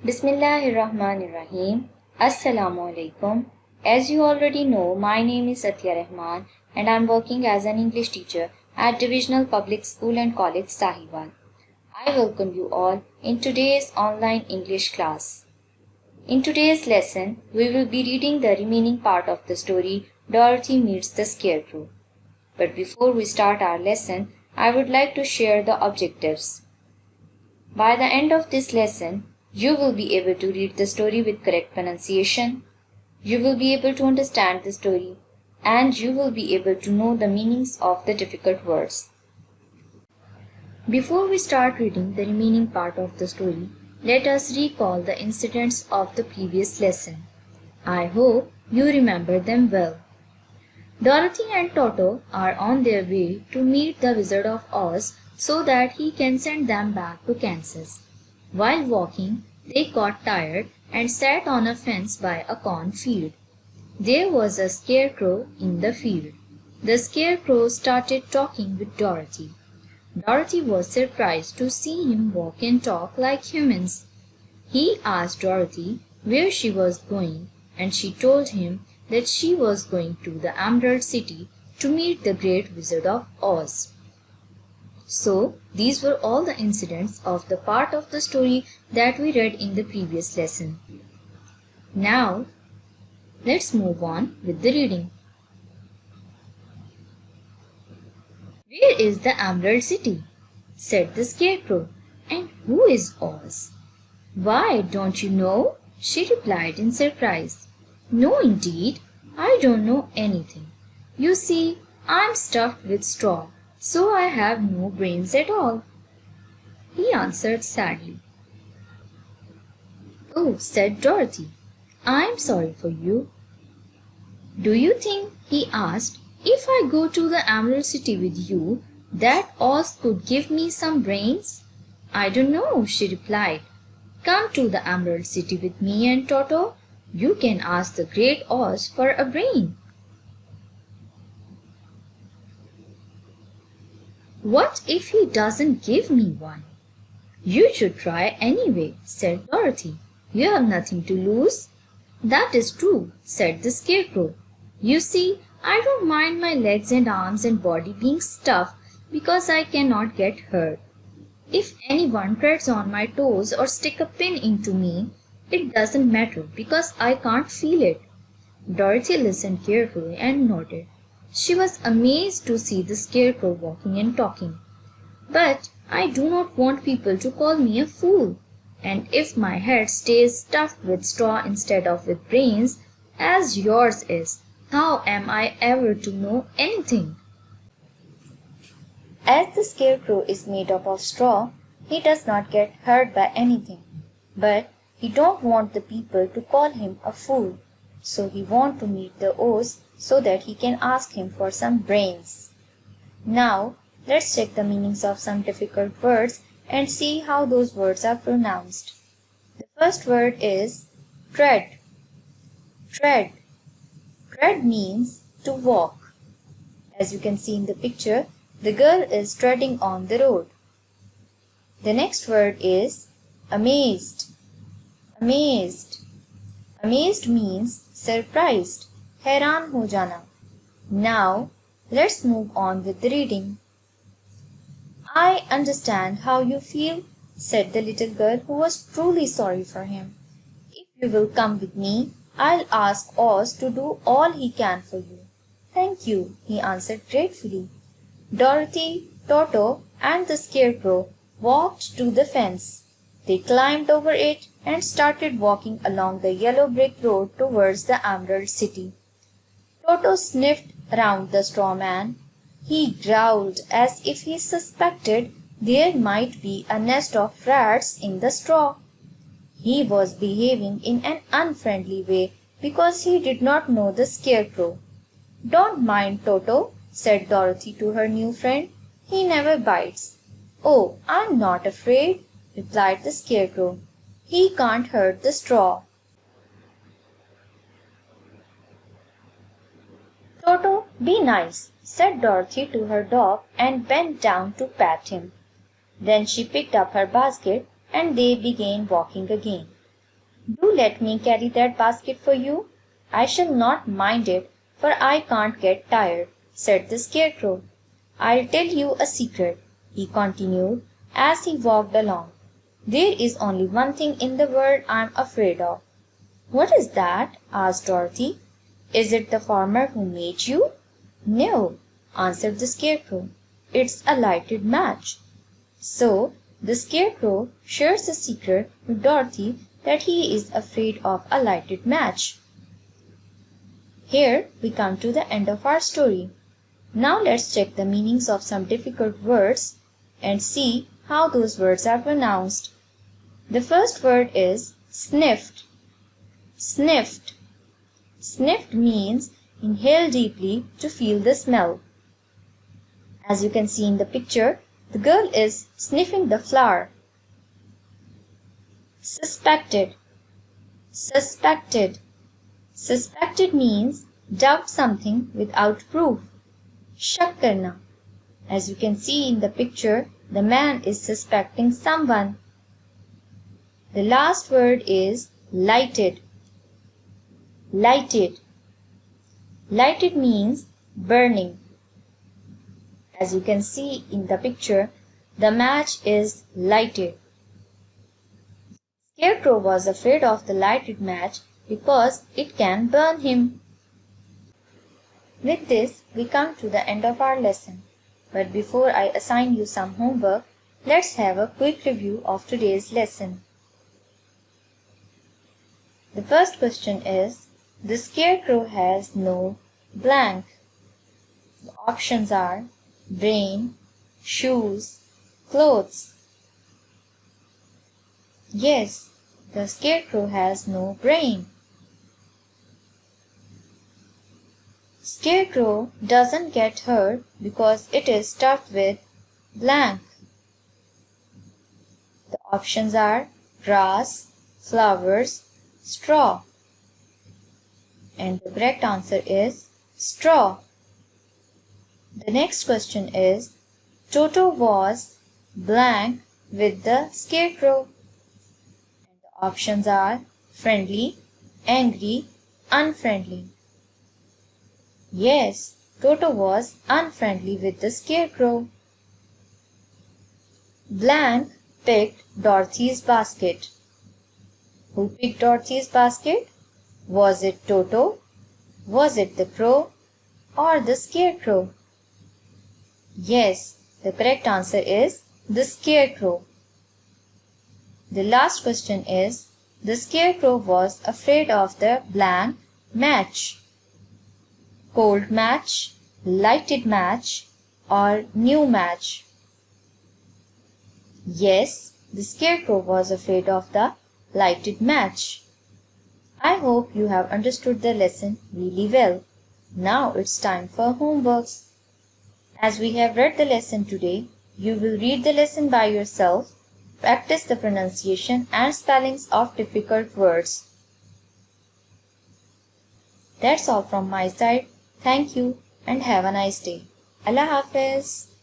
Bismillahirrahmanirrahim. Assalamu alaikum. As you already know, my name is Attiya Rehman and I am working as an English teacher at Divisional Public School and College Sahiwal. I welcome you all in today's online English class. In today's lesson, we will be reading the remaining part of the story Dorothy Meets the Scarecrow. But before we start our lesson, I would like to share the objectives. By the end of this lesson, you will be able to read the story with correct pronunciation. You will be able to understand the story and you will be able to know the meanings of the difficult words. Before we start reading the remaining part of the story, let us recall the incidents of the previous lesson. I hope you remember them well. Dorothy and Toto are on their way to meet the Wizard of Oz so that he can send them back to Kansas. While walking, they got tired and sat on a fence by a cornfield. There was a scarecrow in the field. The scarecrow started talking with Dorothy. Dorothy was surprised to see him walk and talk like humans. He asked Dorothy where she was going, and she told him that she was going to the Emerald City to meet the great Wizard of Oz. So, these were all the incidents of the part of the story that we read in the previous lesson. Now, let's move on with the reading. "Where is the Emerald City?" said the Scarecrow. "And who is Oz?" "Why, don't you know?" she replied in surprise. "No, indeed, I don't know anything. You see, I'm stuffed with straw, so I have no brains at all," he answered sadly. "Oh," said Dorothy, "I'm sorry for you." "Do you think," he asked, "if I go to the Emerald City with you, that Oz could give me some brains?" "I don't know," she replied. "Come to the Emerald City with me and Toto. You can ask the great Oz for a brain." "What if he doesn't give me one?" "You should try anyway," said Dorothy. "You have nothing to lose." "That is true," said the Scarecrow. "You see, I don't mind my legs and arms and body being stuffed because I cannot get hurt. If anyone treads on my toes or stick a pin into me, it doesn't matter because I can't feel it." Dorothy listened carefully and nodded. She was amazed to see the Scarecrow walking and talking. "But I do not want people to call me a fool. And if my head stays stuffed with straw instead of with brains, as yours is, how am I ever to know anything?" As the Scarecrow is made up of straw, he does not get hurt by anything. But he don't want the people to call him a fool. So he wants to meet the Oz so that he can ask him for some brains. Now, let's check the meanings of some difficult words and see how those words are pronounced. The first word is tread. Tread. Tread means to walk. As you can see in the picture, the girl is treading on the road. The next word is amazed. Amazed. Amazed means surprised, हैरान हो जाना. Now, let's move on with the reading. "I understand how you feel," said the little girl, who was truly sorry for him. "If you will come with me, I'll ask Oz to do all he can for you." "Thank you," he answered gratefully. Dorothy, Toto, and the Scarecrow walked to the fence. They climbed over it and started walking along the yellow brick road towards the Emerald City. Toto sniffed around the straw man. He growled as if he suspected there might be a nest of rats in the straw. He was behaving in an unfriendly way because he did not know the Scarecrow. "Don't mind Toto," said Dorothy to her new friend. "He never bites." "Oh, I'm not afraid," replied the Scarecrow. "He can't hurt the straw." "Toto, be nice," said Dorothy to her dog and bent down to pat him. Then she picked up her basket and they began walking again. Do let me carry that basket for you. I shall not mind it, for I can't get tired, said the Scarecrow. I'll tell you a secret, he continued as he walked along. There is only one thing in the world I'm afraid of. What is that? Asked Dorothy. Is it the farmer who made you? No, answered the Scarecrow. It's a lighted match. So the Scarecrow shares the secret with Dorothy that he is afraid of a lighted match. Here we come to the end of our story. Now let's check the meanings of some difficult words and see how those words are pronounced. The first word is sniffed. Sniffed. Sniffed means inhale deeply to feel the smell. As you can see in the picture, the girl is sniffing the flower. Suspected. Suspected. Suspected means doubt something without proof. Shak karna. As you can see in the picture, the man is suspecting someone. The last word is lighted. Lighted. Lighted means burning. As you can see in the picture, the match is lighted. Scarecrow was afraid of the lighted match because it can burn him. With this, we come to the end of our lesson. But before I assign you some homework, let's have a quick review of today's lesson. The first question is, the Scarecrow has no blank. The options are brain, shoes, clothes. Yes, the Scarecrow has no brain. Scarecrow doesn't get hurt because it is stuffed with blank. The options are grass, flowers, straw. And the correct answer is straw. The next question is, Toto was blank with the Scarecrow. And the options are friendly, angry, unfriendly. Yes, Toto was unfriendly with the Scarecrow. Blank picked Dorothy's basket. Who picked Dorothy's basket? Was it Toto? Was it the crow? Or the Scarecrow? Yes, the correct answer is the Scarecrow. The last question is, the Scarecrow was afraid of the blank match. Cold match, lighted match, or new match? Yes, the Scarecrow was afraid of the lighted match. I hope you have understood the lesson really well. Now it's time for homeworks. As we have read the lesson today, you will read the lesson by yourself, practice the pronunciation and spellings of difficult words. That's all from my side. Thank you and have a nice day. Allah Hafiz.